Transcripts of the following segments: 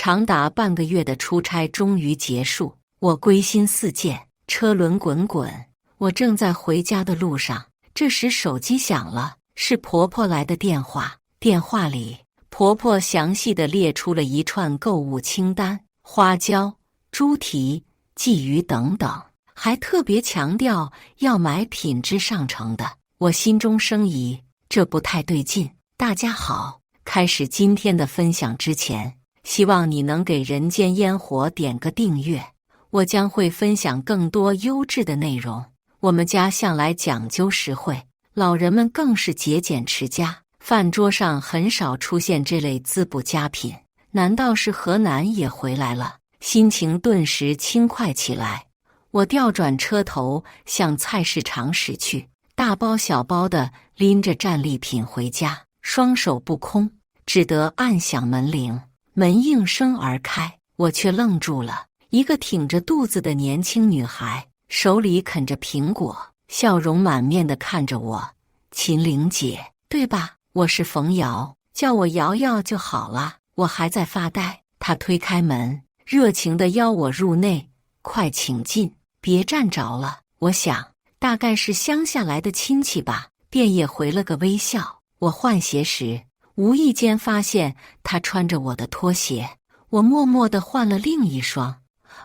长达半个月的出差终于结束，我归心似箭，车轮滚滚。我正在回家的路上，这时手机响了，是婆婆来的电话。电话里，婆婆详细地列出了一串购物清单，花椒、猪蹄、鲫鱼等等，还特别强调要买品质上乘的。我心中生疑，这不太对劲。大家好，开始今天的分享之前，希望你能给人间烟火点个订阅，我将会分享更多优质的内容。我们家向来讲究实惠，老人们更是节俭持家，饭桌上很少出现这类滋补佳品。难道是河南也回来了？心情顿时轻快起来。我调转车头向菜市场驶去，大包小包地拎着战利品回家，双手不空，只得按响门铃。门应声而开，我却愣住了。一个挺着肚子的年轻女孩，手里啃着苹果，笑容满面地看着我。秦玲姐，对吧？我是冯瑶，叫我瑶瑶就好了。我还在发呆，她推开门，热情地邀我入内。快请进，别站着了。我想，大概是乡下来的亲戚吧，便也回了个微笑。我换鞋时，无意间发现他穿着我的拖鞋，我默默地换了另一双，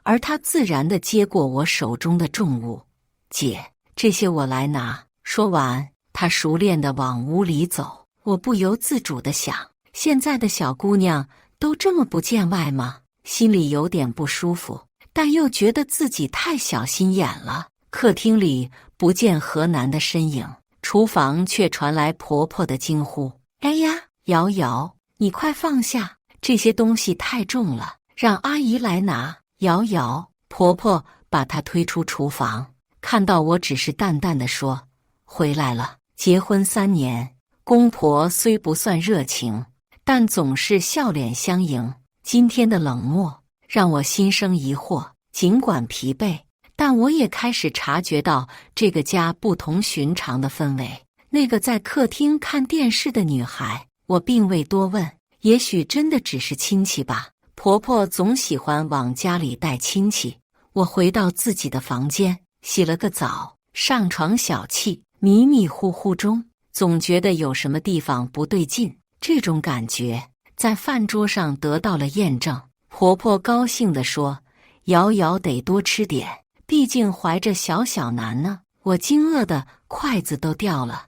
而他自然地接过我手中的重物。姐，这些我来拿。说完，他熟练地往屋里走。我不由自主地想，现在的小姑娘都这么不见外吗？心里有点不舒服，但又觉得自己太小心眼了。客厅里不见河南的身影，厨房却传来婆婆的惊呼：哎呀，瑶瑶，你快放下，这些东西太重了，让阿姨来拿。瑶瑶，婆婆把她推出厨房，看到我只是淡淡地说：回来了。结婚3年，公婆虽不算热情，但总是笑脸相迎。今天的冷漠让我心生疑惑，尽管疲惫，但我也开始察觉到这个家不同寻常的氛围。那个在客厅看电视的女孩，我并未多问，也许真的只是亲戚吧。婆婆总喜欢往家里带亲戚。我回到自己的房间，洗了个澡，上床小憩，迷迷糊糊中，总觉得有什么地方不对劲。这种感觉在饭桌上得到了验证。婆婆高兴地说：瑶瑶得多吃点，毕竟怀着小小男呢。我惊愕的筷子都掉了。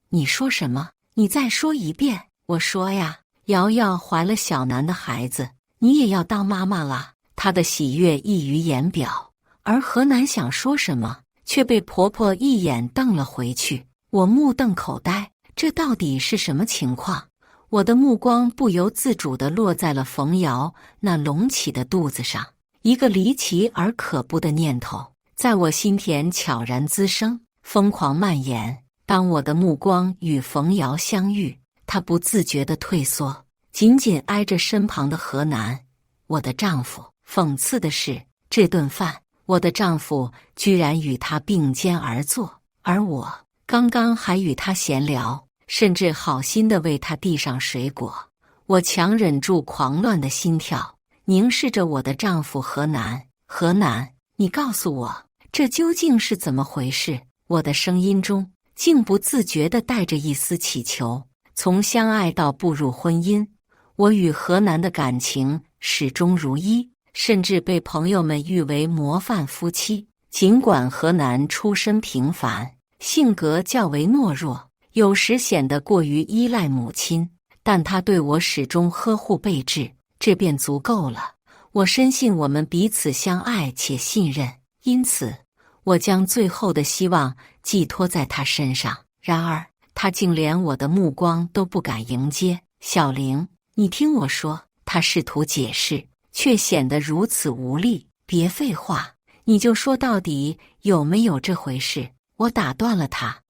你说什么？你再说一遍。我说呀，瑶瑶怀了小男的孩子，你也要当妈妈了。她的喜悦溢于言表，而河南想说什么，却被婆婆一眼瞪了回去。我目瞪口呆，这到底是什么情况？我的目光不由自主地落在了冯瑶那隆起的肚子上，一个离奇而可怖的念头在我心田悄然滋生，疯狂蔓延。当我的目光与冯瑶相遇，她不自觉地退缩，紧紧挨着身旁的河南，我的丈夫。讽刺的是，这顿饭，我的丈夫居然与她并肩而坐，而我刚刚还与她闲聊，甚至好心地为她递上水果。我强忍住狂乱的心跳，凝视着我的丈夫河南。河南，你告诉我，这究竟是怎么回事？我的声音中竟不自觉地带着一丝祈求。从相爱到步入婚姻，我与河南的感情始终如一，甚至被朋友们誉为模范夫妻。尽管河南出身平凡，性格较为懦弱，有时显得过于依赖母亲，但他对我始终呵护备至，这便足够了。我深信我们彼此相爱且信任，因此我将最后的希望寄托在他身上。然而他竟连我的目光都不敢迎接。小玲，你听我说。他试图解释，却显得如此无力。别废话，你就说到底有没有这回事？我打断了他。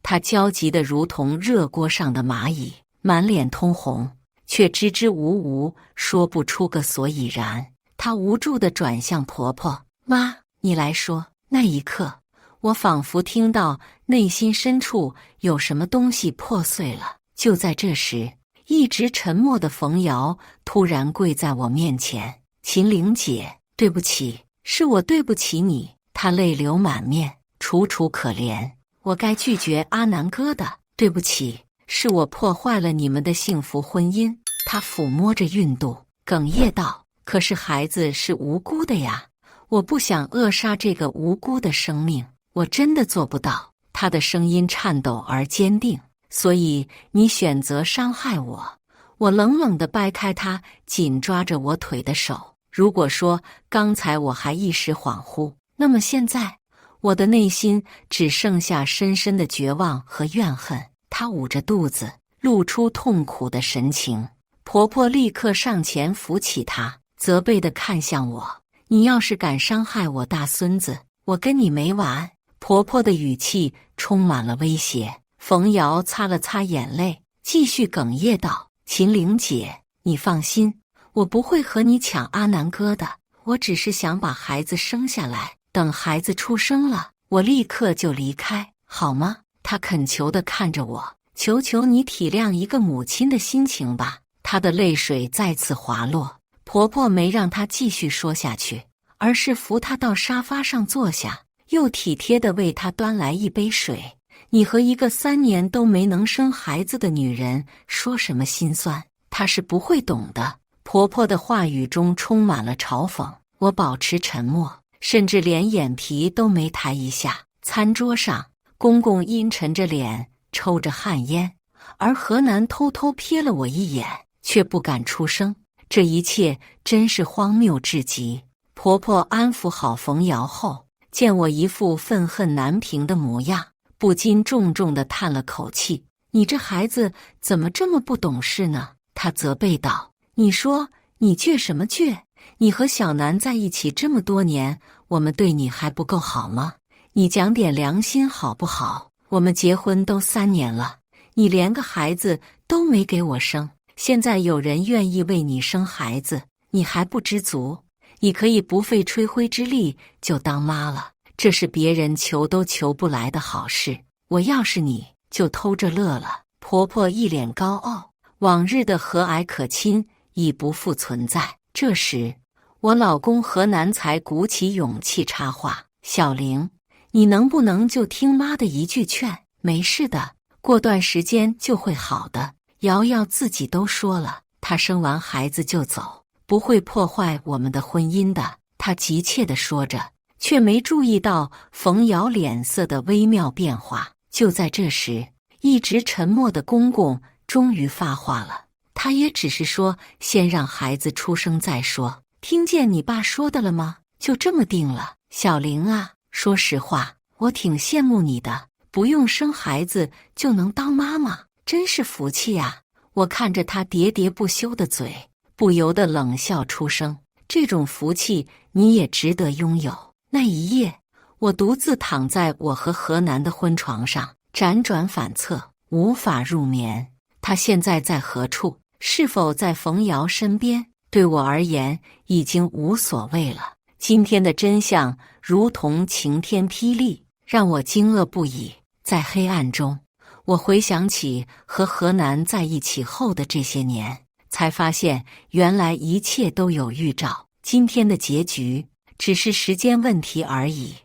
他焦急得如同热锅上的蚂蚁，满脸通红，却支支吾吾说不出个所以然。他无助地转向婆婆：妈，你来说。那一刻，我仿佛听到内心深处有什么东西破碎了。就在这时，一直沉默的冯瑶突然跪在我面前：“秦玲姐，对不起，是我对不起你。”她泪流满面，楚楚可怜。我该拒绝阿南哥的，对不起，是我破坏了你们的幸福婚姻。她抚摸着孕肚，哽咽道：“可是孩子是无辜的呀，我不想扼杀这个无辜的生命，我真的做不到。”她的声音颤抖而坚定。所以你选择伤害我。我冷冷地掰开她紧抓着我腿的手。如果说刚才我还一时恍惚，那么现在我的内心只剩下深深的绝望和怨恨。她捂着肚子，露出痛苦的神情。婆婆立刻上前扶起她，责备地看向我：“你要是敢伤害我大孙子，我跟你没完。”婆婆的语气充满了威胁。冯瑶擦了擦眼泪，继续哽咽道：“秦玲姐，你放心，我不会和你抢阿南哥的。我只是想把孩子生下来，等孩子出生了，我立刻就离开，好吗？”她恳求地看着我：“求求你体谅一个母亲的心情吧。”她的泪水再次滑落。婆婆没让她继续说下去，而是扶她到沙发上坐下，又体贴地为她端来一杯水。你和一个3年都没能生孩子的女人说什么心酸，她是不会懂的。婆婆的话语中充满了嘲讽。我保持沉默，甚至连眼皮都没抬一下。餐桌上，公公阴沉着脸抽着旱烟，而何南偷偷瞥了我一眼，却不敢出声。这一切真是荒谬至极。婆婆安抚好冯瑶后，见我一副愤恨难平的模样，不禁重重地叹了口气：“你这孩子怎么这么不懂事呢？”她责备道：“你说你倔什么倔？你和小南在一起这么多年，我们对你还不够好吗？你讲点良心好不好？我们结婚都3年了，你连个孩子都没给我生，现在有人愿意为你生孩子，你还不知足？你可以不费吹灰之力就当妈了。这是别人求都求不来的好事，我要是你就偷着乐了。”婆婆一脸高傲，往日的和蔼可亲已不复存在。这时，我老公何南才鼓起勇气插话：“小玲，你能不能就听妈的一句劝？没事的，过段时间就会好的。瑶瑶自己都说了，她生完孩子就走，不会破坏我们的婚姻的。”她急切地说着，却没注意到冯瑶脸色的微妙变化。就在这时，一直沉默的公公终于发话了。他也只是说：“先让孩子出生再说。”听见你爸说的了吗？就这么定了。小玲啊，说实话，我挺羡慕你的，不用生孩子就能当妈妈，真是福气呀！我看着他喋喋不休的嘴，不由得冷笑出声。这种福气你也值得拥有。那一夜，我独自躺在我和何南的婚床上，辗转反侧，无法入眠。他现在在何处？是否在冯瑶身边？对我而言，已经无所谓了。今天的真相如同晴天霹雳，让我惊愕不已。在黑暗中，我回想起和何南在一起后的这些年，才发现原来一切都有预兆。今天的结局只是时间问题而已。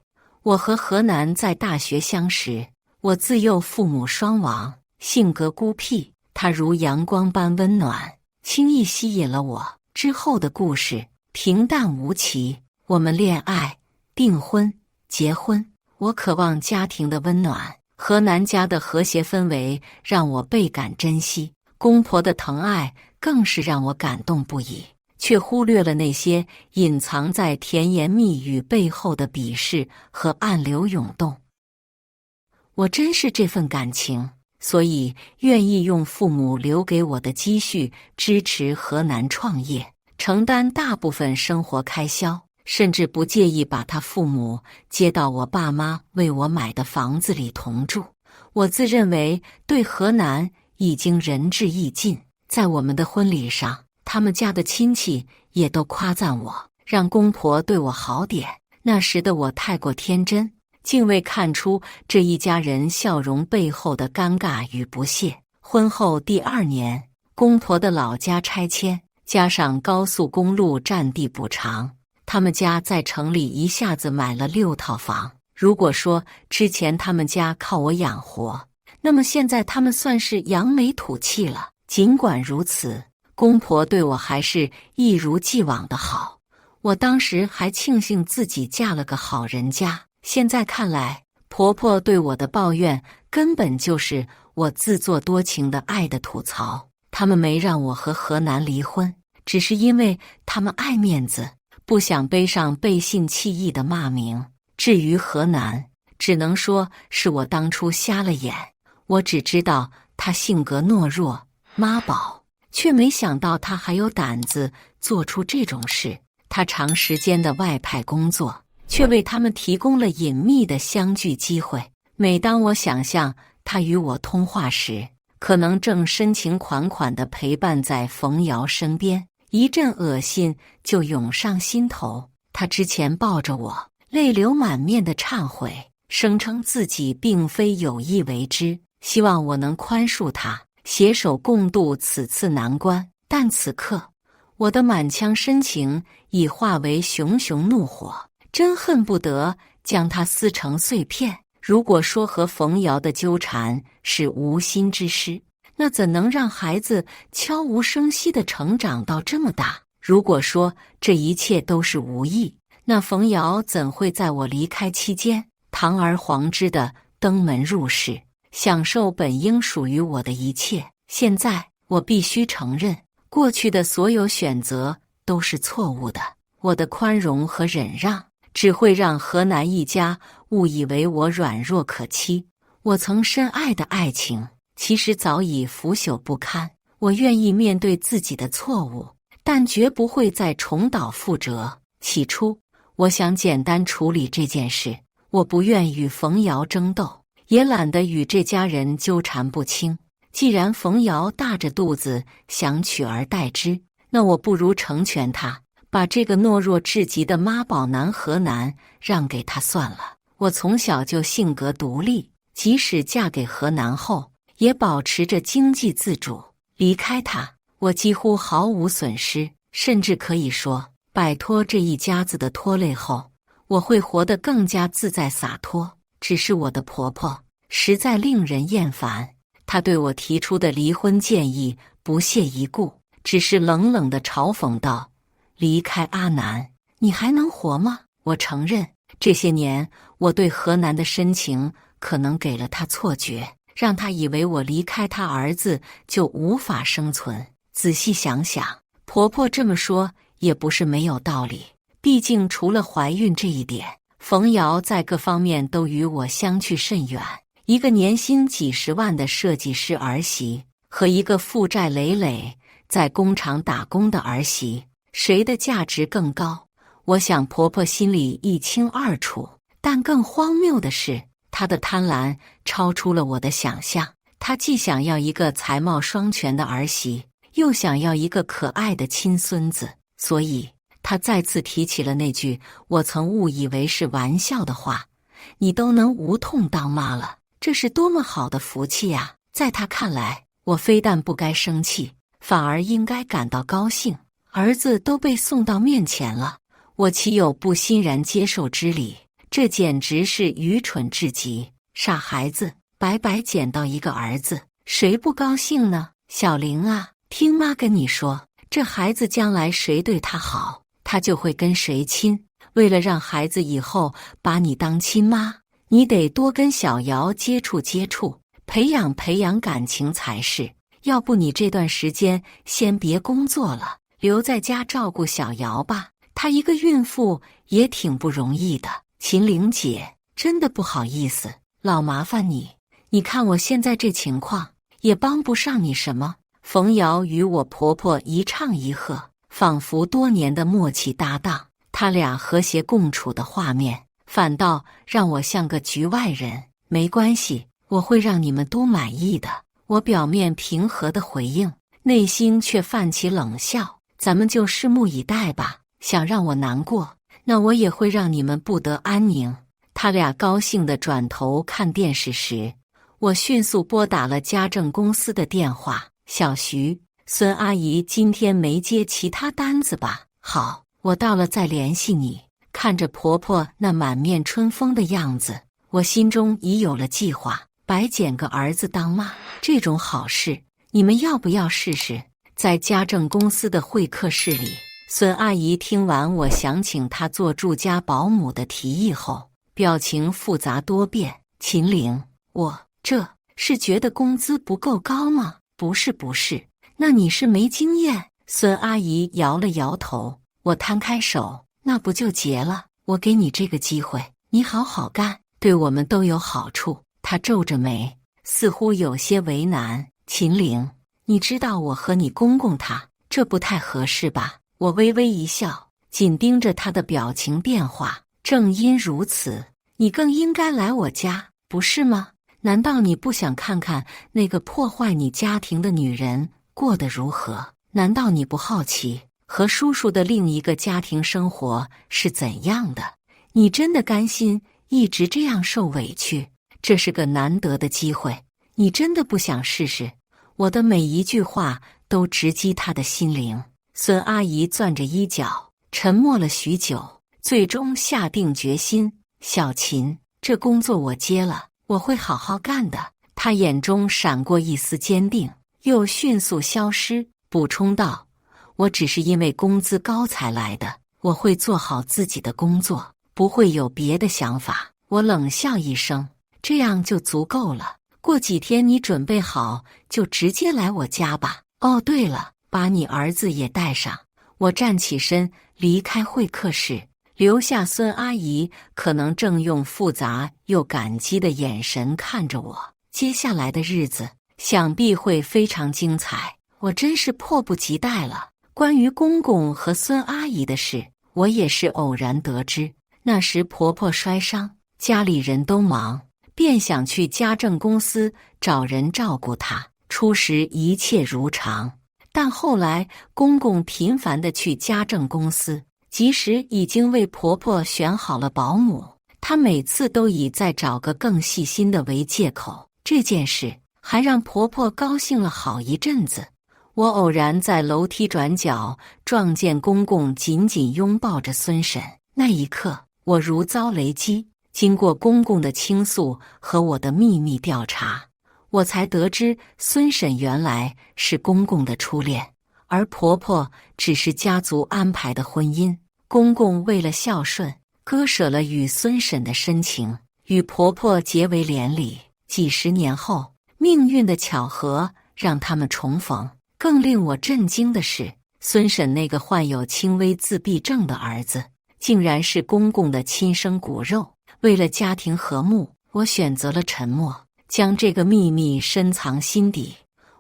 我和何南在大学相识，我自幼父母双亡，性格孤僻，他如阳光般温暖，轻易吸引了我。之后的故事平淡无奇，我们恋爱、订婚、结婚。我渴望家庭的温暖，何南家的和谐氛围让我倍感珍惜，公婆的疼爱更是让我感动不已，却忽略了那些隐藏在甜言蜜语背后的鄙视和暗流涌动。我珍视这份感情，所以愿意用父母留给我的积蓄支持何南创业，承担大部分生活开销，甚至不介意把他父母接到我爸妈为我买的房子里同住。我自认为对何南已经仁至义尽，在我们的婚礼上，他们家的亲戚也都夸赞我，让公婆对我好点。那时的我太过天真，竟未看出这一家人笑容背后的尴尬与不屑。婚后第2年，公婆的老家拆迁，加上高速公路占地补偿，他们家在城里一下子买了6套房。如果说之前他们家靠我养活，那么现在他们算是扬眉吐气了。尽管如此，公婆对我还是一如既往的好。我当时还庆幸自己嫁了个好人家，现在看来，婆婆对我的抱怨根本就是我自作多情的爱的吐槽。他们没让我和河南离婚，只是因为他们爱面子，不想背上背信弃义的骂名。至于河南，只能说是我当初瞎了眼。我只知道他性格懦弱、妈宝，却没想到他还有胆子做出这种事。他长时间的外派工作，却为他们提供了隐秘的相聚机会。每当我想象他与我通话时，可能正深情款款地陪伴在冯瑶身边，一阵恶心就涌上心头。他之前抱着我，泪流满面的忏悔，声称自己并非有意为之，希望我能宽恕他，携手共度此次难关。但此刻，我的满腔深情已化为熊熊怒火，真恨不得将它撕成碎片。如果说和冯瑶的纠缠是无心之失，那怎能让孩子悄无声息地成长到这么大？如果说这一切都是无意，那冯瑶怎会在我离开期间堂而皇之地登门入室，享受本应属于我的一切？现在我必须承认，过去的所有选择都是错误的。我的宽容和忍让只会让河南一家误以为我软弱可欺。我曾深爱的爱情其实早已腐朽不堪。我愿意面对自己的错误，但绝不会再重蹈覆辙。起初我想简单处理这件事，我不愿与冯瑶争斗，也懒得与这家人纠缠不清。既然冯瑶大着肚子想取而代之，那我不如成全他，把这个懦弱至极的妈宝男河南让给他算了。我从小就性格独立，即使嫁给河南后，也保持着经济自主。离开他，我几乎毫无损失，甚至可以说，摆脱这一家子的拖累后，我会活得更加自在洒脱。只是我的婆婆实在令人厌烦，她对我提出的离婚建议不屑一顾，只是冷冷地嘲讽道：“离开阿南，你还能活吗？”我承认，这些年我对河南的深情可能给了他错觉，让他以为我离开他儿子就无法生存。仔细想想，婆婆这么说也不是没有道理。毕竟除了怀孕这一点，冯瑶在各方面都与我相去甚远。一个年薪几十万的设计师儿媳，和一个负债累累在工厂打工的儿媳，谁的价值更高？我想婆婆心里一清二楚。但更荒谬的是，她的贪婪超出了我的想象。她既想要一个才貌双全的儿媳，又想要一个可爱的亲孙子，所以她再次提起了那句我曾误以为是玩笑的话：“你都能无痛当妈了，这是多么好的福气呀！”在她看来，我非但不该生气，反而应该感到高兴。儿子都被送到面前了，我岂有不欣然接受之理？这简直是愚蠢至极！傻孩子，白白捡到一个儿子，谁不高兴呢？小玲啊，听妈跟你说，这孩子将来谁对他好，他就会跟谁亲。为了让孩子以后把你当亲妈，你得多跟小瑶接触接触，培养培养感情才是。要不你这段时间先别工作了，留在家照顾小瑶吧，她一个孕妇也挺不容易的。秦玲姐，真的不好意思，老麻烦你。你看我现在这情况，也帮不上你什么。冯瑶与我婆婆一唱一和，仿佛多年的默契搭档，他俩和谐共处的画面，反倒让我像个局外人。没关系，我会让你们都满意的。我表面平和的回应，内心却泛起冷笑。咱们就拭目以待吧。想让我难过，那我也会让你们不得安宁。他俩高兴地转头看电视时，我迅速拨打了家政公司的电话。小徐，孙阿姨今天没接其他单子吧？好，我到了再联系你。看着婆婆那满面春风的样子，我心中已有了计划。白捡个儿子当妈，这种好事，你们要不要试试？在家政公司的会客室里，孙阿姨听完我想请她做住家保姆的提议后，表情复杂多变。秦岭，这是觉得工资不够高吗？不是，那你是没经验。孙阿姨摇了摇头，我摊开手，那不就结了？我给你这个机会，你好好干，对我们都有好处。她皱着眉，似乎有些为难。秦岭，你知道我和你公公他，这不太合适吧？我微微一笑，紧盯着她的表情变化。正因如此，你更应该来我家，不是吗？难道你不想看看那个破坏你家庭的女人过得如何？难道你不好奇和叔叔的另一个家庭生活是怎样的？你真的甘心一直这样受委屈？这是个难得的机会，你真的不想试试？我的每一句话都直击她的心灵。孙阿姨攥着衣角，沉默了许久，最终下定决心：小秦，这工作我接了，我会好好干的。她眼中闪过一丝坚定，又迅速消失，补充道：我只是因为工资高才来的，我会做好自己的工作，不会有别的想法。我冷笑一声，这样就足够了。过几天你准备好就直接来我家吧。哦，对了，把你儿子也带上。我站起身离开会客室，留下孙阿姨可能正用复杂又感激的眼神看着我。接下来的日子想必会非常精彩，我真是迫不及待了。关于公公和孙阿姨的事，我也是偶然得知。那时婆婆摔伤，家里人都忙，便想去家政公司找人照顾她。初时一切如常，但后来公公频繁地去家政公司，即使已经为婆婆选好了保姆，他每次都以再找个更细心的为借口。这件事还让婆婆高兴了好一阵子。我偶然在楼梯转角撞见公公紧紧拥抱着孙婶，那一刻我如遭雷击。经过公公的倾诉和我的秘密调查，我才得知孙婶原来是公公的初恋，而婆婆只是家族安排的婚姻。公公为了孝顺，割舍了与孙婶的深情，与婆婆结为连理。几十年后，命运的巧合让他们重逢。更令我震惊的是，孙婶那个患有轻微自闭症的儿子，竟然是公公的亲生骨肉。为了家庭和睦，我选择了沉默，将这个秘密深藏心底。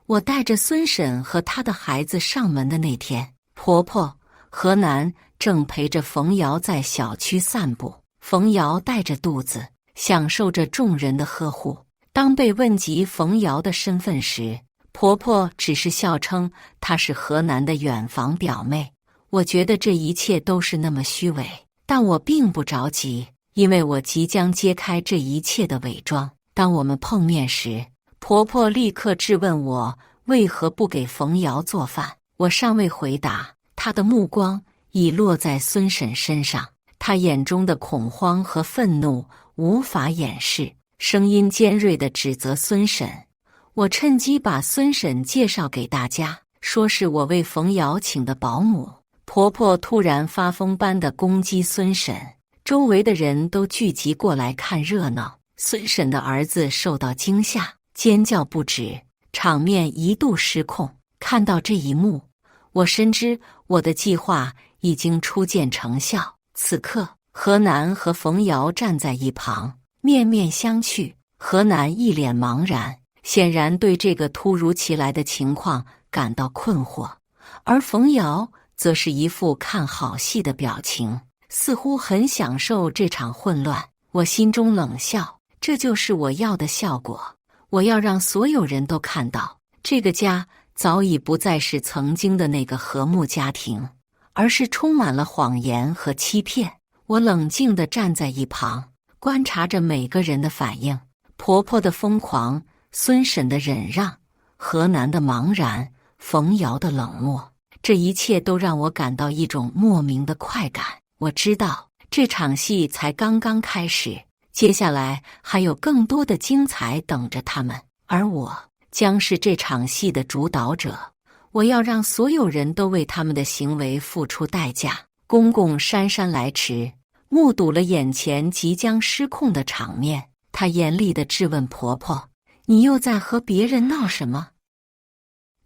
我带着孙婶和她的孩子上门的那天，婆婆何楠正陪着冯瑶在小区散步。冯瑶带着肚子，享受着众人的呵护。当被问及冯瑶的身份时，婆婆只是笑称她是何楠的远房表妹。我觉得这一切都是那么虚伪，但我并不着急，因为我即将揭开这一切的伪装。当我们碰面时，婆婆立刻质问我为何不给冯瑶做饭。我尚未回答，她的目光已落在孙婶身上，她眼中的恐慌和愤怒无法掩饰，声音尖锐地指责孙婶。我趁机把孙婶介绍给大家，说是我为冯瑶请的保姆。婆婆突然发疯般地攻击孙婶，周围的人都聚集过来看热闹。孙婶的儿子受到惊吓，尖叫不止，场面一度失控。看到这一幕，我深知我的计划已经初见成效。此刻，何楠和冯瑶站在一旁，面面相觑。何楠一脸茫然，显然对这个突如其来的情况感到困惑，而冯瑶则是一副看好戏的表情，似乎很享受这场混乱。我心中冷笑，这就是我要的效果。我要让所有人都看到，这个家早已不再是曾经的那个和睦家庭，而是充满了谎言和欺骗。我冷静地站在一旁，观察着每个人的反应：婆婆的疯狂，孙婶的忍让，何楠的茫然，冯瑶的冷漠，这一切都让我感到一种莫名的快感。我知道这场戏才刚刚开始，接下来还有更多的精彩等着他们，而我将是这场戏的主导者。我要让所有人都为他们的行为付出代价。公公姗姗来迟，目睹了眼前即将失控的场面，他严厉地质问婆婆：“你又在和别人闹什么？”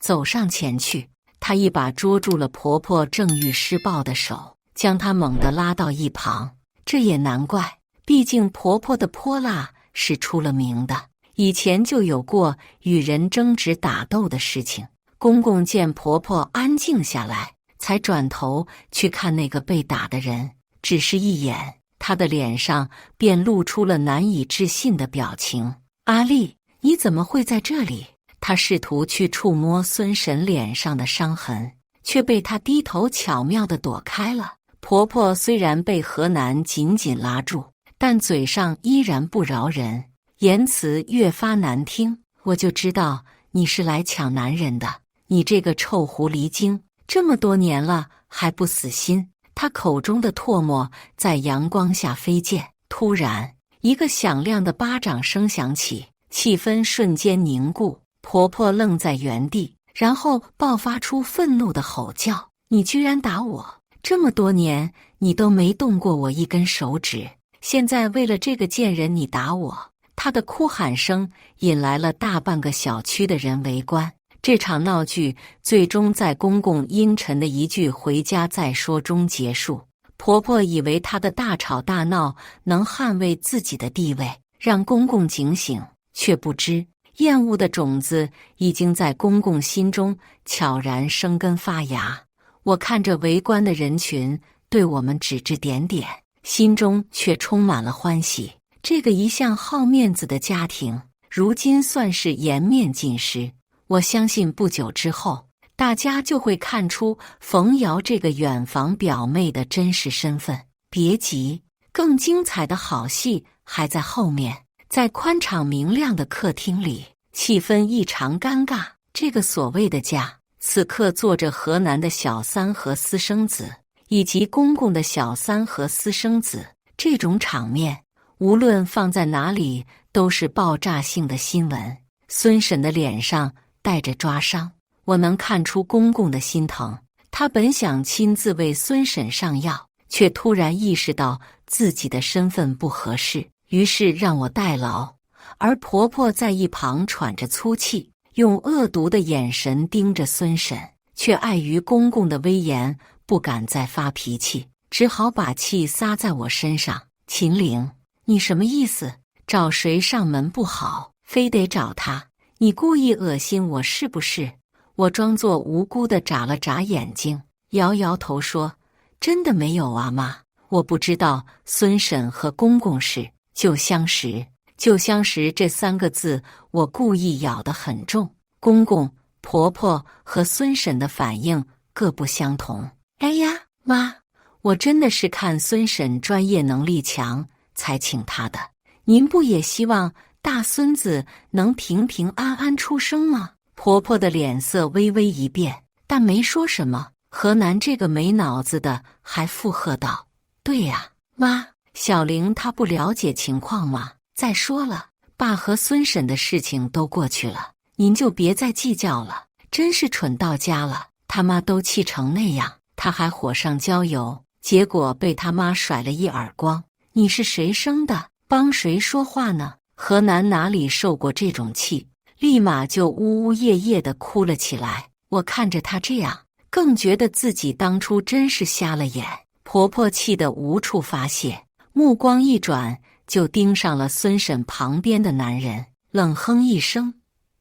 走上前去，他一把捉住了婆婆正欲施暴的手，将她猛地拉到一旁。这也难怪，毕竟婆婆的泼辣是出了名的，以前就有过与人争执打斗的事情。公公见婆婆安静下来，才转头去看那个被打的人，只是一眼，他的脸上便露出了难以置信的表情。阿丽，你怎么会在这里？他试图去触摸孙婶脸上的伤痕，却被她低头巧妙地躲开了。婆婆虽然被何南紧紧拉住，但嘴上依然不饶人，言辞越发难听。我就知道你是来抢男人的，你这个臭狐狸精，这么多年了还不死心。他口中的唾沫在阳光下飞溅，突然一个响亮的巴掌声响起，气氛瞬间凝固。婆婆愣在原地，然后爆发出愤怒的吼叫：“你居然打我！这么多年你都没动过我一根手指，现在为了这个贱人你打我！”她的哭喊声引来了大半个小区的人围观。这场闹剧最终在公公阴沉的一句“回家再说”中结束。婆婆以为她的大吵大闹能捍卫自己的地位，让公公警醒，却不知厌恶的种子已经在公公心中悄然生根发芽。我看着围观的人群对我们指指点点，心中却充满了欢喜。这个一向好面子的家庭，如今算是颜面尽失。我相信不久之后，大家就会看出冯瑶这个远房表妹的真实身份。别急，更精彩的好戏还在后面。在宽敞明亮的客厅里，气氛异常尴尬。这个所谓的家，此刻坐着河南的小三和私生子，以及公公的小三和私生子。这种场面，无论放在哪里，都是爆炸性的新闻。孙婶的脸上带着抓伤，我能看出公公的心疼。他本想亲自为孙婶上药，却突然意识到自己的身份不合适，于是让我代劳。而婆婆在一旁喘着粗气，用恶毒的眼神盯着孙婶，却碍于公公的威严，不敢再发脾气，只好把气撒在我身上。秦玲，你什么意思？找谁上门不好，非得找他？你故意恶心我是不是？我装作无辜地眨了眨眼睛，摇摇头说：“真的没有啊，妈，我不知道孙婶和公公是旧相识。”旧相识这3个字，我故意咬得很重。公公、婆婆和孙婶的反应各不相同。哎呀，妈，我真的是看孙婶专业能力强才请她的。您不也希望大孙子能平平安安出生吗？婆婆的脸色微微一变，但没说什么。河南这个没脑子的还附和道：“对呀，妈，小玲她不了解情况吗？再说了，爸和孙婶的事情都过去了，您就别再计较了。真是蠢到家了，他妈都气成那样，他还火上浇油，结果被他妈甩了一耳光。你是谁生的？帮谁说话呢？”河南哪里受过这种气，立马就呜呜咽咽地哭了起来。我看着他这样，更觉得自己当初真是瞎了眼。婆婆气得无处发泄，目光一转就盯上了孙婶旁边的男人，冷哼一声：“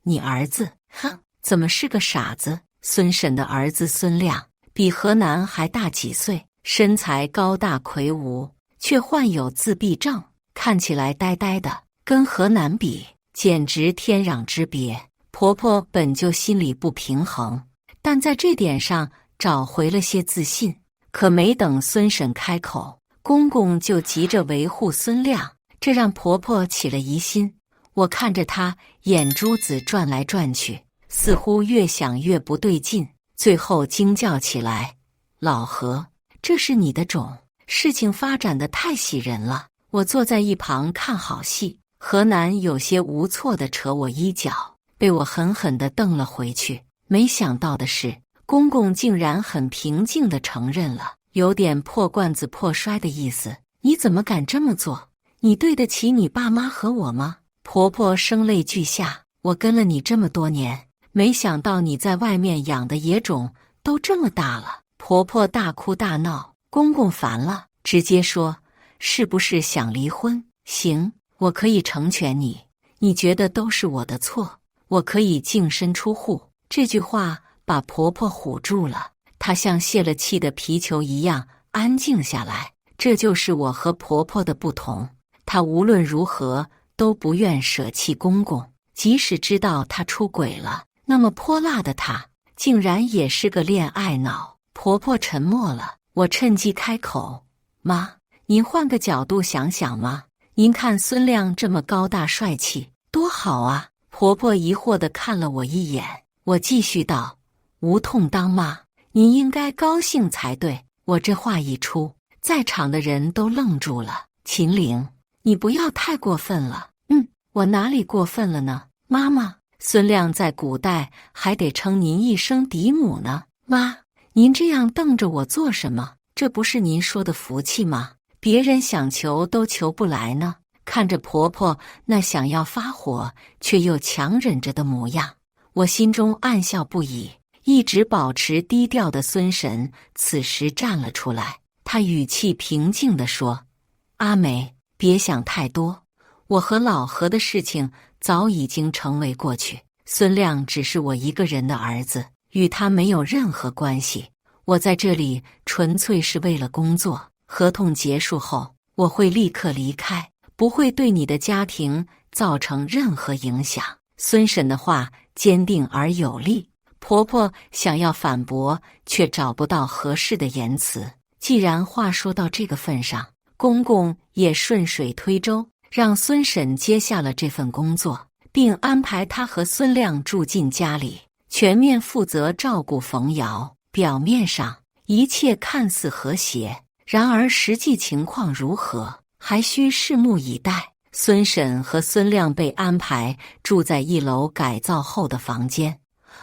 你儿子，哼，怎么是个傻子？”孙婶的儿子孙亮比河南还大几岁，身材高大魁梧，却患有自闭症，看起来呆呆的，跟河南比简直天壤之别。婆婆本就心里不平衡，但在这点上找回了些自信。可没等孙婶开口，公公就急着维护孙亮，这让婆婆起了疑心。我看着她眼珠子转来转去，似乎越想越不对劲，最后惊叫起来：老何，这是你的种！事情发展得太喜人了。我坐在一旁看好戏，河南有些无措地扯我衣角，被我狠狠地瞪了回去。没想到的是，公公竟然很平静地承认了，有点破罐子破摔的意思。你怎么敢这么做？你对得起你爸妈和我吗？婆婆声泪俱下，我跟了你这么多年，没想到你在外面养的野种都这么大了。婆婆大哭大闹，公公烦了，直接说：是不是想离婚？行，我可以成全你。你觉得都是我的错，我可以净身出户。这句话把婆婆唬住了，她像泄了气的皮球一样安静下来。这就是我和婆婆的不同，她无论如何都不愿舍弃公公，即使知道他出轨了。那么泼辣的他，竟然也是个恋爱脑。婆婆沉默了，我趁机开口：妈，您换个角度想想嘛，您看孙亮这么高大帅气，多好啊！婆婆疑惑地看了我一眼，我继续道：无痛当妈，您应该高兴才对。我这话一出，在场的人都愣住了。秦玲，你不要太过分了。我哪里过分了呢？妈妈，孙亮在古代还得称您一声嫡母呢。妈，您这样瞪着我做什么？这不是您说的福气吗？别人想求都求不来呢。看着婆婆那想要发火却又强忍着的模样，我心中暗笑不已。一直保持低调的孙婶此时站了出来，她语气平静地说：阿梅，别想太多，我和老何的事情早已经成为过去，孙亮只是我一个人的儿子，与他没有任何关系。我在这里纯粹是为了工作，合同结束后我会立刻离开，不会对你的家庭造成任何影响。孙婶的话坚定而有力，婆婆想要反驳，却找不到合适的言辞。既然话说到这个份上，公公也顺水推舟，让孙婶接下了这份工作，并安排她和孙亮住进家里，全面负责照顾冯瑶。表面上一切看似和谐，然而实际情况如何，还需拭目以待。孙婶和孙亮被安排住在1楼改造后的房间，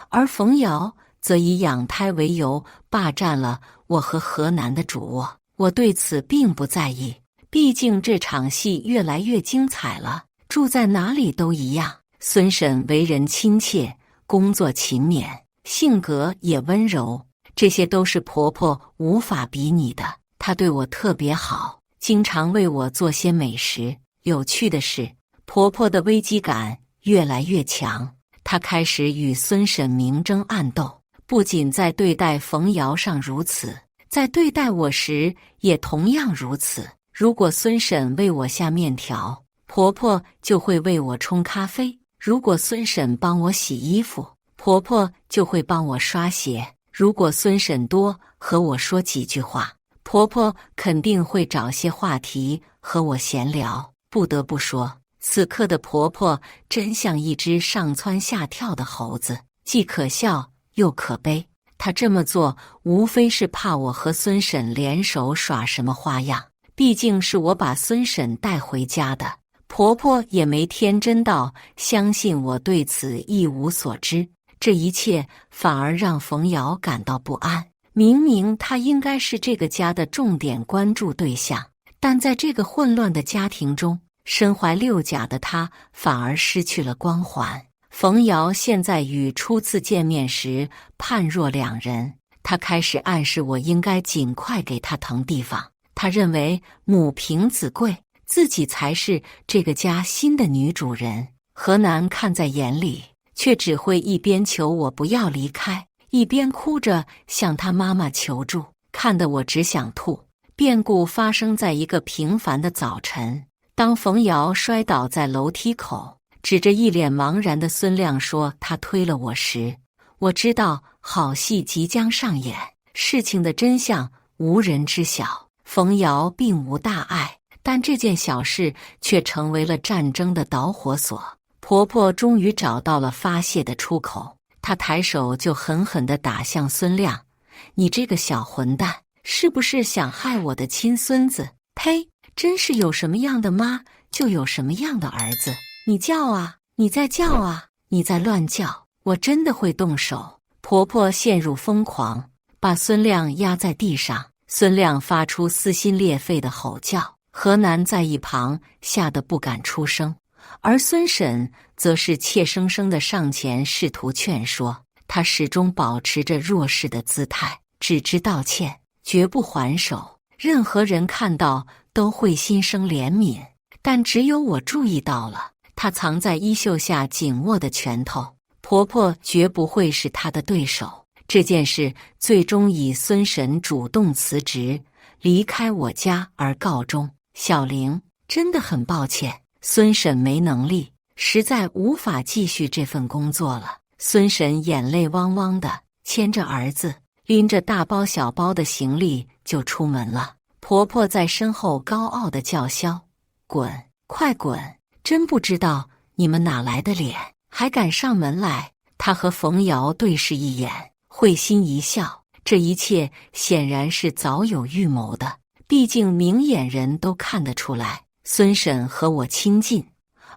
而冯瑶则以养胎为由霸占了我和河南的主卧。我对此并不在意，毕竟这场戏越来越精彩了，住在哪里都一样。孙婶为人亲切，工作勤勉，性格也温柔，这些都是婆婆无法比拟的。她对我特别好，经常为我做些美食。有趣的是，婆婆的危机感越来越强，她开始与孙婶明争暗斗，不仅在对待冯瑶上如此，在对待我时也同样如此。如果孙婶为我下面条，婆婆就会为我冲咖啡；如果孙婶帮我洗衣服，婆婆就会帮我刷鞋；如果孙婶多和我说几句话，婆婆肯定会找些话题和我闲聊。不得不说，此刻的婆婆真像一只上蹿下跳的猴子，既可笑又可悲。她这么做无非是怕我和孙婶联手耍什么花样，毕竟是我把孙婶带回家的，婆婆也没天真到相信我对此一无所知。这一切反而让冯瑶感到不安。明明她应该是这个家的重点关注对象，但在这个混乱的家庭中，身怀6甲的她反而失去了光环。冯瑶现在与初次见面时判若两人，她开始暗示我应该尽快给她腾地方。她认为母凭子贵，自己才是这个家新的女主人。河南看在眼里，却只会一边求我不要离开，一边哭着向他妈妈求助，看得我只想吐。变故发生在一个平凡的早晨，当冯瑶摔倒在楼梯口，指着一脸茫然的孙亮说他推了我时，我知道好戏即将上演。事情的真相无人知晓，冯瑶并无大碍，但这件小事却成为了战争的导火索。婆婆终于找到了发泄的出口，她抬手就狠狠地打向孙亮：“你这个小混蛋，是不是想害我的亲孙子？呸！真是有什么样的妈，就有什么样的儿子。你叫啊，你在叫啊，你在乱叫，我真的会动手！”婆婆陷入疯狂，把孙亮压在地上。孙亮发出撕心裂肺的吼叫，何南在一旁吓得不敢出声，而孙婶则是怯生生地上前试图劝说。她始终保持着弱势的姿态，只知道歉，绝不还手。任何人看到都会心生怜悯，但只有我注意到了，她藏在衣袖下紧握的拳头。婆婆绝不会是她的对手。这件事最终以孙婶主动辞职离开我家而告终。小玲，真的很抱歉，孙婶没能力，实在无法继续这份工作了。孙婶眼泪汪汪的，牵着儿子，拎着大包小包的行李就出门了。婆婆在身后高傲地叫嚣：“滚，快滚！真不知道你们哪来的脸，还敢上门来！”她和冯瑶对视一眼，会心一笑。这一切显然是早有预谋的，毕竟明眼人都看得出来，孙婶和我亲近，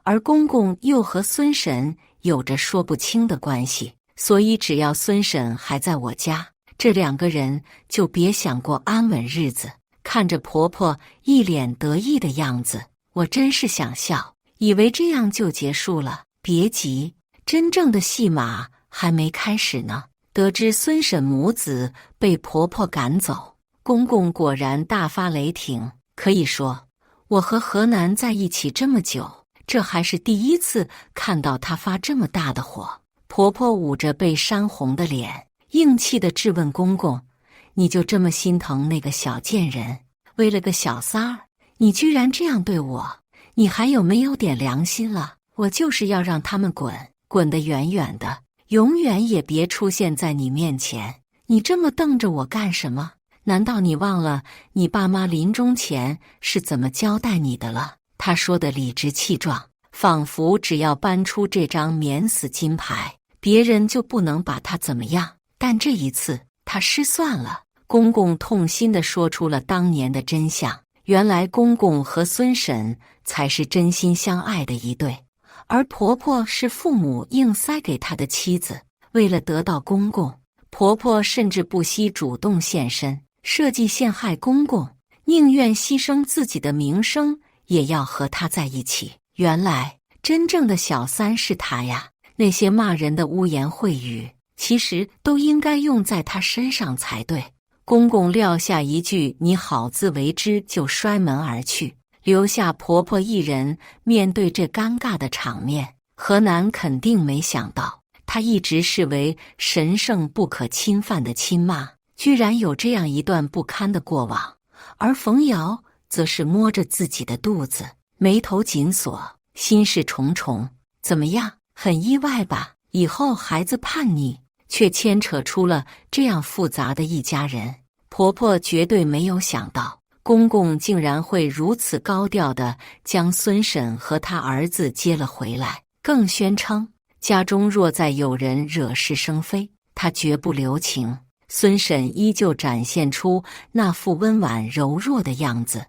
而公公又和孙婶有着说不清的关系，所以只要孙婶还在我家，这两个人就别想过安稳日子。看着婆婆一脸得意的样子，我真是想笑，以为这样就结束了。别急，真正的戏码还没开始呢。得知孙婶母子被婆婆赶走，公公果然大发雷霆。可以说，我和何南在一起这么久，这还是第一次看到他发这么大的火。婆婆捂着被扇红的脸，硬气地质问公公：“你就这么心疼那个小贱人？为了个小三儿，你居然这样对我？你还有没有点良心了？我就是要让他们滚，滚得远远的，永远也别出现在你面前。你这么瞪着我干什么？难道你忘了你爸妈临终前是怎么交代你的了？”他说的理直气壮，仿佛只要搬出这张免死金牌，别人就不能把他怎么样。但这一次他失算了。公公痛心地说出了当年的真相，原来公公和孙婶才是真心相爱的一对，而婆婆是父母硬塞给她的妻子。为了得到公公，婆婆甚至不惜主动现身，设计陷害公公，宁愿牺牲自己的名声，也要和他在一起。原来真正的小三是他呀！那些骂人的污言秽语，其实都应该用在他身上才对。公公撂下一句“你好自为之”，就摔门而去，留下婆婆一人面对这尴尬的场面。何南肯定没想到，他一直视为神圣不可侵犯的亲妈，居然有这样一段不堪的过往。而冯瑶则是摸着自己的肚子，眉头紧锁，心事重重。怎么样，很意外吧？以后孩子叛逆，却牵扯出了这样复杂的一家人。婆婆绝对没有想到，公公竟然会如此高调地将孙婶和他儿子接了回来，更宣称家中若再有人惹是生非，他绝不留情。孙婶依旧展现出那副温婉柔弱的样子。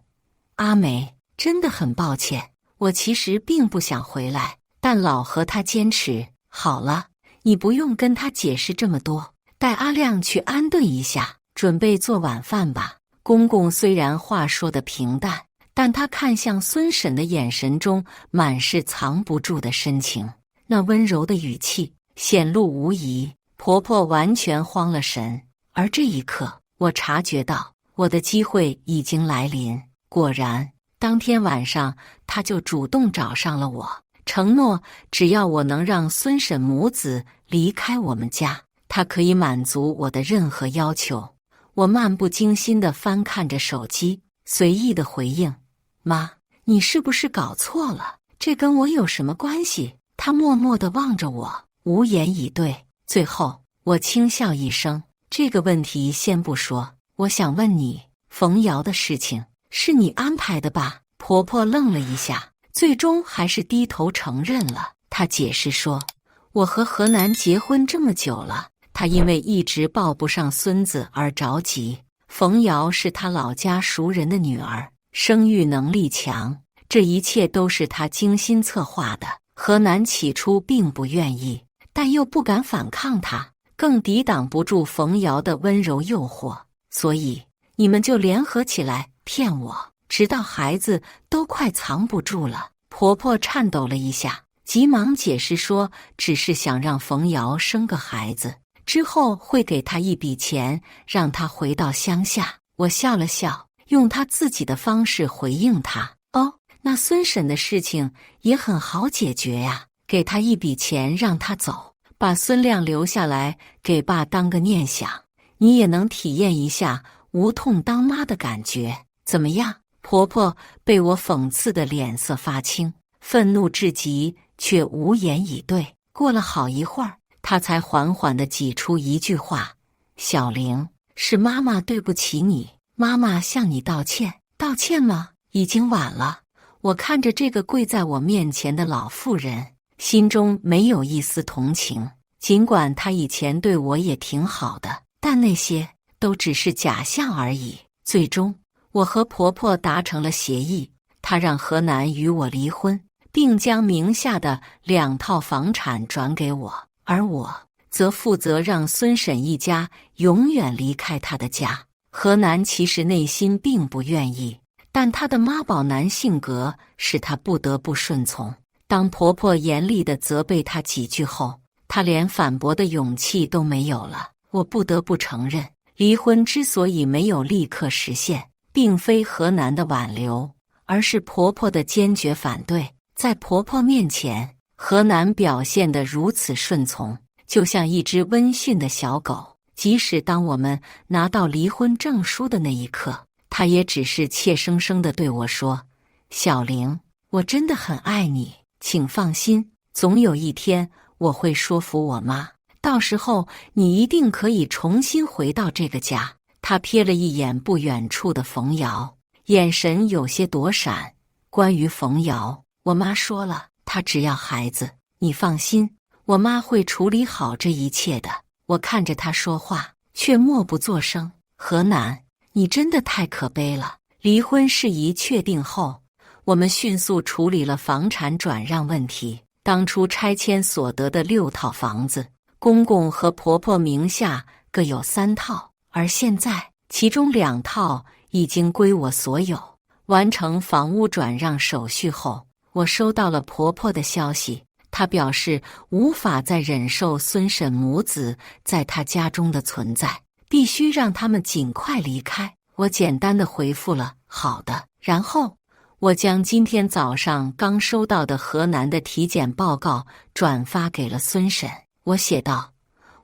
阿梅，真的很抱歉，我其实并不想回来，但老和他坚持。好了，你不用跟他解释这么多，带阿亮去安顿一下，准备做晚饭吧。公公虽然话说得平淡，但他看向孙婶的眼神中满是藏不住的深情，那温柔的语气显露无遗。婆婆完全慌了神，而这一刻，我察觉到我的机会已经来临。果然，当天晚上他就主动找上了我，承诺只要我能让孙婶母子离开我们家，他可以满足我的任何要求。我漫不经心地翻看着手机，随意地回应：“妈，你是不是搞错了？这跟我有什么关系？”她默默地望着我，无言以对。最后，我轻笑一声：“这个问题先不说，我想问你，冯瑶的事情是你安排的吧？”婆婆愣了一下，最终还是低头承认了。她解释说：“我和河南结婚这么久了，他因为一直抱不上孙子而着急。冯瑶是他老家熟人的女儿，生育能力强，这一切都是他精心策划的。河南起初并不愿意，但又不敢反抗他，更抵挡不住冯瑶的温柔诱惑，所以你们就联合起来骗我，直到孩子都快藏不住了。婆婆颤抖了一下，急忙解释说，只是想让冯瑶生个孩子，之后会给她一笔钱，让她回到乡下。我笑了笑，用她自己的方式回应她：哦，那孙婶的事情也很好解决呀，给她一笔钱让她走，把孙亮留下来给爸当个念想，你也能体验一下无痛当妈的感觉，怎么样？婆婆被我讽刺的脸色发青，愤怒至极，却无言以对。过了好一会儿，她才缓缓地挤出一句话：小玲，是妈妈对不起你，妈妈向你道歉。道歉吗？已经晚了。我看着这个跪在我面前的老妇人，心中没有一丝同情。尽管她以前对我也挺好的，但那些都只是假象而已。最终我和婆婆达成了协议，她让河南与我离婚，并将名下的2套房产转给我，而我则负责让孙婶一家永远离开她的家。河南其实内心并不愿意，但她的妈宝男性格使她不得不顺从。当婆婆严厉地责备她几句后，她连反驳的勇气都没有了。我不得不承认，离婚之所以没有立刻实现，并非河南的挽留，而是婆婆的坚决反对。在婆婆面前，河南表现得如此顺从，就像一只温驯的小狗。即使当我们拿到离婚证书的那一刻，她也只是怯生生地对我说：小玲，我真的很爱你，请放心，总有一天我会说服我妈，到时候你一定可以重新回到这个家。她瞥了一眼不远处的冯瑶，眼神有些躲闪。关于冯瑶，我妈说了，她只要孩子，你放心，我妈会处理好这一切的。我看着她说话，却默不作声。河南，你真的太可悲了。离婚事宜确定后，我们迅速处理了房产转让问题。当初拆迁所得的6套房子，公公和婆婆名下各有3套，而现在其中2套已经归我所有。完成房屋转让手续后，我收到了婆婆的消息，她表示无法再忍受孙婶母子在她家中的存在，必须让他们尽快离开。我简单的回复了好的，然后我将今天早上刚收到的河南的体检报告转发给了孙婶。我写道：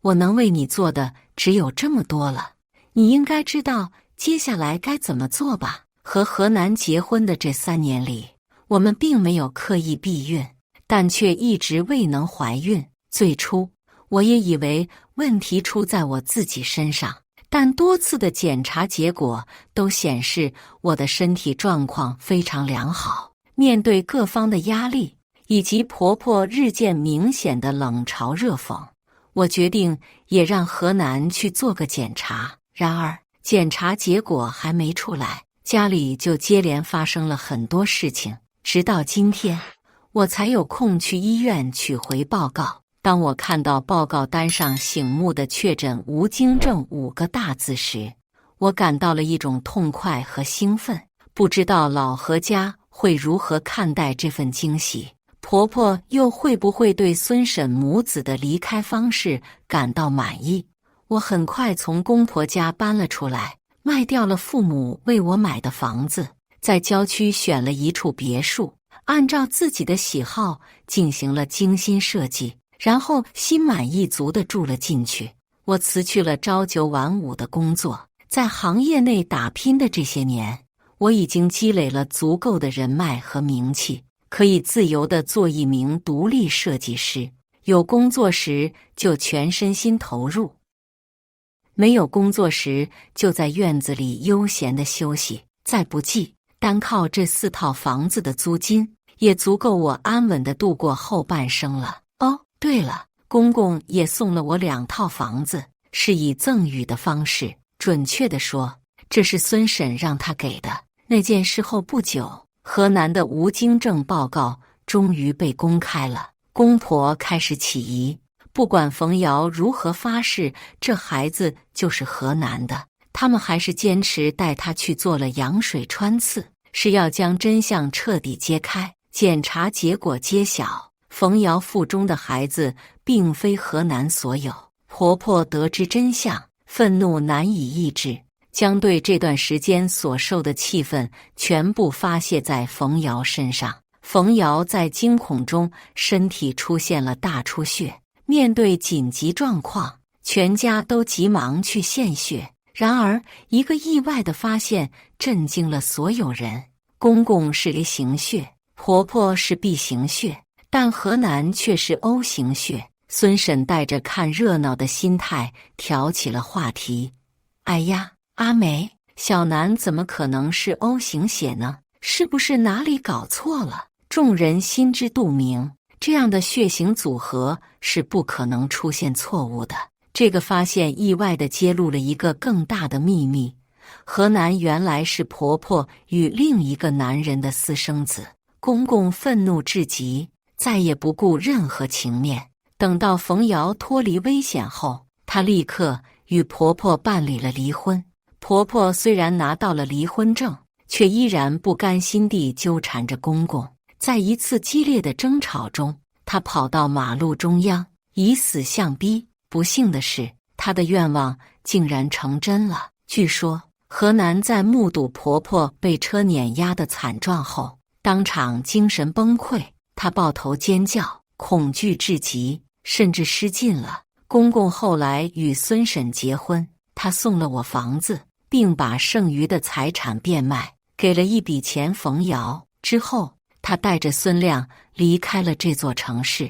我能为你做的只有这么多了，你应该知道接下来该怎么做吧。和河南结婚的这3年里，我们并没有刻意避孕，但却一直未能怀孕。最初我也以为问题出在我自己身上，但多次的检查结果都显示我的身体状况非常良好。面对各方的压力，以及婆婆日渐明显的冷嘲热讽，我决定也让河南去做个检查。然而检查结果还没出来，家里就接连发生了很多事情，直到今天我才有空去医院取回报告。当我看到报告单上醒目的确诊无精症5个大字时，我感到了一种痛快和兴奋。不知道老何家会如何看待这份惊喜，婆婆又会不会对孙婶母子的离开方式感到满意。我很快从公婆家搬了出来，卖掉了父母为我买的房子，在郊区选了一处别墅，按照自己的喜好进行了精心设计，然后心满意足地住了进去。我辞去了朝9晚5的工作，在行业内打拼的这些年，我已经积累了足够的人脉和名气，可以自由地做一名独立设计师。有工作时就全身心投入，没有工作时就在院子里悠闲地休息。再不济，单靠这4套房子的租金，也足够我安稳地度过后半生了。哦，对了，公公也送了我2套房子，是以赠与的方式。准确地说，这是孙婶让他给的。那件事后不久，河南的无经症报告终于被公开了。公婆开始起疑，不管冯瑶如何发誓这孩子就是河南的，他们还是坚持带他去做了羊水穿刺，是要将真相彻底揭开。检查结果揭晓，冯瑶腹中的孩子并非河南所有。婆婆得知真相，愤怒难以抑制，将对这段时间所受的气愤全部发泄在冯瑶身上。冯瑶在惊恐中身体出现了大出血，面对紧急状况，全家都急忙去献血。然而一个意外的发现震惊了所有人，公公是 A 型血，婆婆是 B 型血，但河南却是 O 型血。孙婶带着看热闹的心态挑起了话题。哎呀，阿梅，小南怎么可能是 O 型血呢？是不是哪里搞错了？众人心知肚明，这样的血型组合是不可能出现错误的。这个发现意外地揭露了一个更大的秘密，河南原来是婆婆与另一个男人的私生子。公公愤怒至极，再也不顾任何情面。等到冯瑶脱离危险后，她立刻与婆婆办理了离婚。婆婆虽然拿到了离婚证，却依然不甘心地纠缠着公公。在一次激烈的争吵中，她跑到马路中央，以死相逼。不幸的是，她的愿望竟然成真了。据说，河南在目睹婆婆被车碾压的惨状后，当场精神崩溃，她抱头尖叫，恐惧至极，甚至失禁了。公公后来与孙婶结婚，他送了我房子，并把剩余的财产变卖，给了一笔钱冯瑶。之后，他带着孙亮离开了这座城市，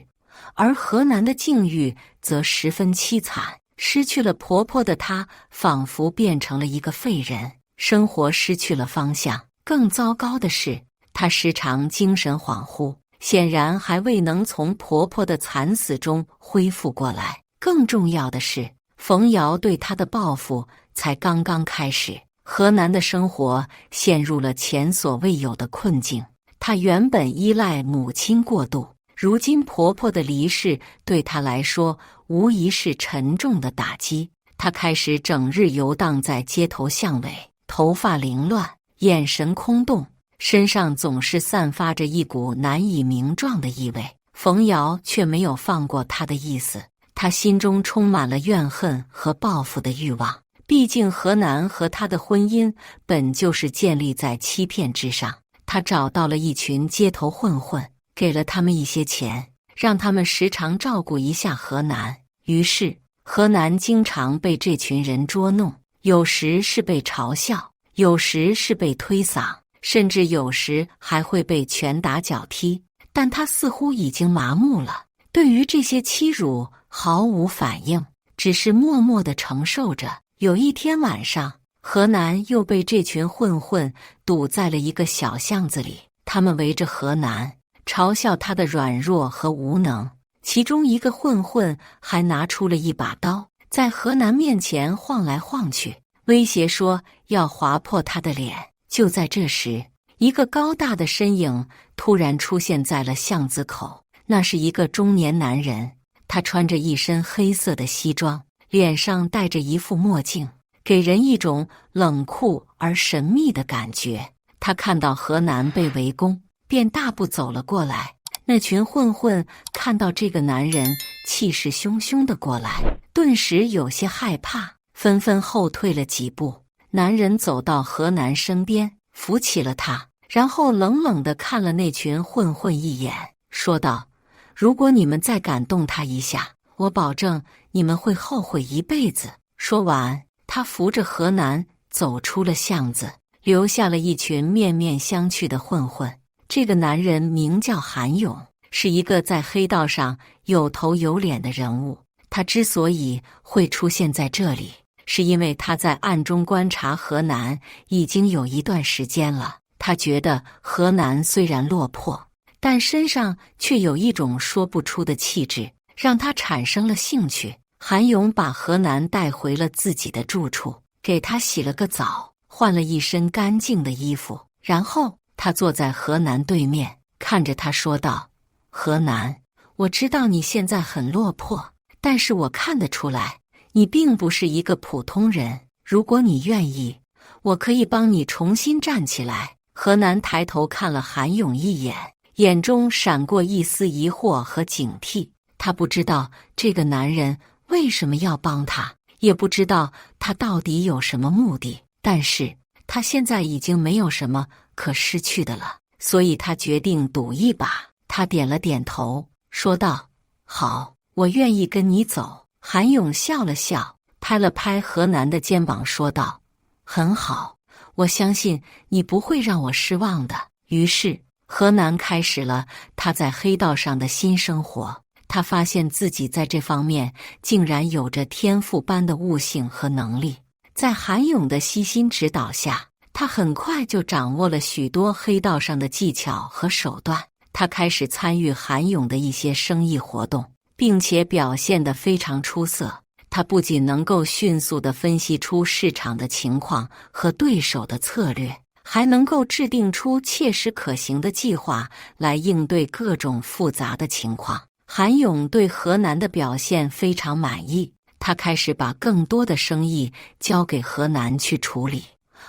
而河南的境遇则十分凄惨。失去了婆婆的她，仿佛变成了一个废人，生活失去了方向。更糟糕的是，她时常精神恍惚，显然还未能从婆婆的惨死中恢复过来。更重要的是，冯瑶对她的报复才刚刚开始。河南的生活陷入了前所未有的困境。她原本依赖母亲过度，如今婆婆的离世对她来说无疑是沉重的打击。她开始整日游荡在街头巷尾，头发凌乱，眼神空洞，身上总是散发着一股难以名状的异味。冯瑶却没有放过她的意思，她心中充满了怨恨和报复的欲望。毕竟河南和她的婚姻本就是建立在欺骗之上。她找到了一群街头混混，给了他们一些钱，让他们时常照顾一下河南。于是，河南经常被这群人捉弄，有时是被嘲笑，有时是被推搡，甚至有时还会被拳打脚踢。但他似乎已经麻木了，对于这些欺辱毫无反应，只是默默地承受着。有一天晚上，河南又被这群混混堵在了一个小巷子里，他们围着河南，嘲笑他的软弱和无能。其中一个混混还拿出了一把刀，在河南面前晃来晃去，威胁说要划破他的脸。就在这时，一个高大的身影突然出现在了巷子口，那是一个中年男人，他穿着一身黑色的西装，脸上戴着一副墨镜，给人一种冷酷而神秘的感觉。他看到河南被围攻，便大步走了过来。那群混混看到这个男人气势汹汹地过来，顿时有些害怕，纷纷后退了几步。男人走到河南身边，扶起了他，然后冷冷地看了那群混混一眼，说道：如果你们再敢动他一下，我保证你们会后悔一辈子。说完，他扶着河南走出了巷子，留下了一群面面相觑的混混。这个男人名叫韩勇，是一个在黑道上有头有脸的人物。他之所以会出现在这里，是因为他在暗中观察河南已经有一段时间了。他觉得河南虽然落魄，但身上却有一种说不出的气质，让他产生了兴趣。韩勇把何南带回了自己的住处，给他洗了个澡，换了一身干净的衣服，然后他坐在何南对面，看着他说道：何南，我知道你现在很落魄，但是我看得出来，你并不是一个普通人。如果你愿意，我可以帮你重新站起来。何南抬头看了韩勇一眼，眼中闪过一丝疑惑和警惕。他不知道这个男人为什么要帮他，也不知道他到底有什么目的，但是他现在已经没有什么可失去的了，所以他决定赌一把。他点了点头，说道：好，我愿意跟你走。韩勇笑了笑，拍了拍何南的肩膀，说道：很好，我相信你不会让我失望的。于是何南开始了他在黑道上的新生活。他发现自己在这方面竟然有着天赋般的悟性和能力。在韩勇的悉心指导下，他很快就掌握了许多黑道上的技巧和手段。他开始参与韩勇的一些生意活动，并且表现得非常出色。他不仅能够迅速地分析出市场的情况和对手的策略，还能够制定出切实可行的计划来应对各种复杂的情况。韩勇对何南的表现非常满意，他开始把更多的生意交给何南去处理，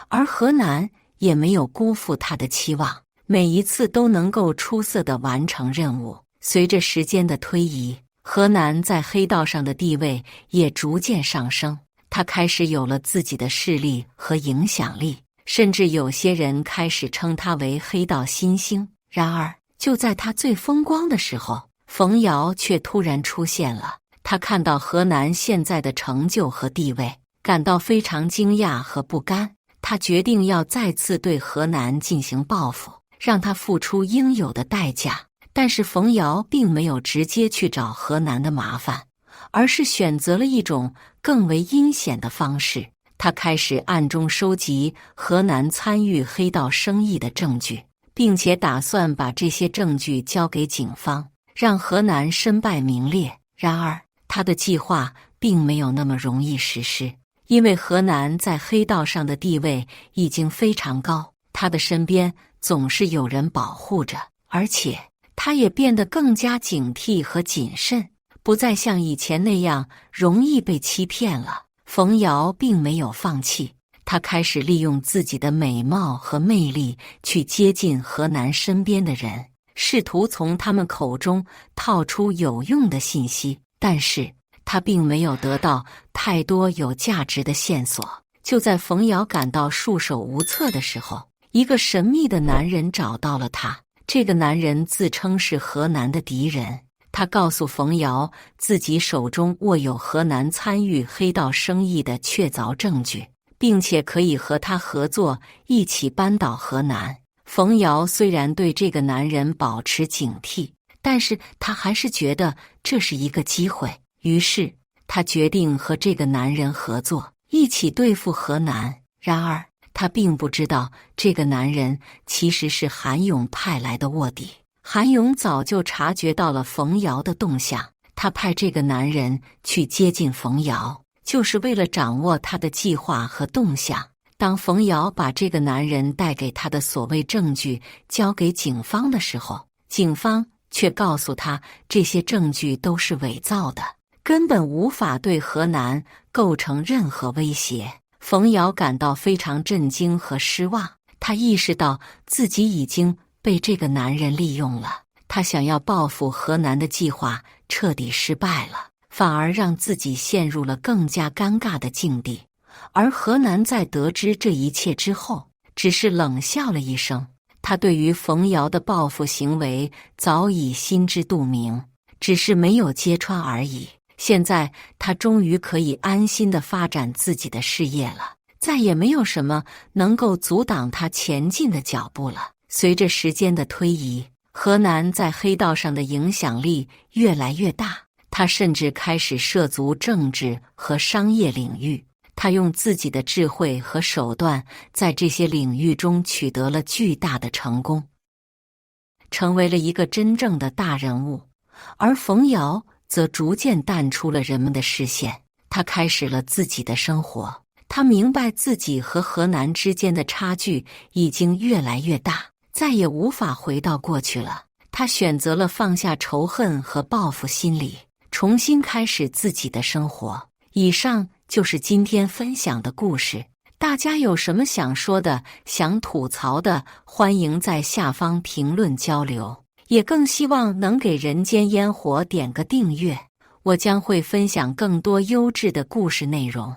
而何南也没有辜负他的期望，每一次都能够出色地完成任务。随着时间的推移，何南在黑道上的地位也逐渐上升，他开始有了自己的势力和影响力，甚至有些人开始称他为黑道新星。然而，就在他最风光的时候，冯瑶却突然出现了。他看到何南现在的成就和地位，感到非常惊讶和不甘。他决定要再次对何南进行报复，让他付出应有的代价。但是冯瑶并没有直接去找何南的麻烦，而是选择了一种更为阴险的方式。他开始暗中收集何南参与黑道生意的证据，并且打算把这些证据交给警方，让何南身败名裂。然而，他的计划并没有那么容易实施，因为何南在黑道上的地位已经非常高，他的身边总是有人保护着，而且他也变得更加警惕和谨慎，不再像以前那样容易被欺骗了。冯瑶并没有放弃，他开始利用自己的美貌和魅力去接近何南身边的人，试图从他们口中套出有用的信息，但是他并没有得到太多有价值的线索。就在冯瑶感到束手无策的时候，一个神秘的男人找到了他。这个男人自称是何南的敌人，他告诉冯瑶自己手中握有何南参与黑道生意的确凿证据，并且可以和他合作一起扳倒何南。冯瑶虽然对这个男人保持警惕，但是他还是觉得这是一个机会，于是他决定和这个男人合作，一起对付何南。然而他并不知道这个男人其实是韩勇派来的卧底。韩勇早就察觉到了冯瑶的动向，他派这个男人去接近冯瑶，就是为了掌握他的计划和动向。当冯瑶把这个男人带给他的所谓证据交给警方的时候，警方却告诉他这些证据都是伪造的，根本无法对何南构成任何威胁。冯瑶感到非常震惊和失望，他意识到自己已经被这个男人利用了，他想要报复何南的计划彻底失败了，反而让自己陷入了更加尴尬的境地。而何南在得知这一切之后，只是冷笑了一声。他对于冯瑶的报复行为早已心知肚明，只是没有揭穿而已。现在他终于可以安心地发展自己的事业了，再也没有什么能够阻挡他前进的脚步了。随着时间的推移，何南在黑道上的影响力越来越大，他甚至开始涉足政治和商业领域。他用自己的智慧和手段在这些领域中取得了巨大的成功，成为了一个真正的大人物。而冯瑶则逐渐淡出了人们的视线。他开始了自己的生活。他明白自己和河南之间的差距已经越来越大，再也无法回到过去了。他选择了放下仇恨和报复心理，重新开始自己的生活。以上就是今天分享的故事。大家有什么想说的、想吐槽的，欢迎在下方评论交流。也更希望能给人间烟火点个订阅，我将会分享更多优质的故事内容。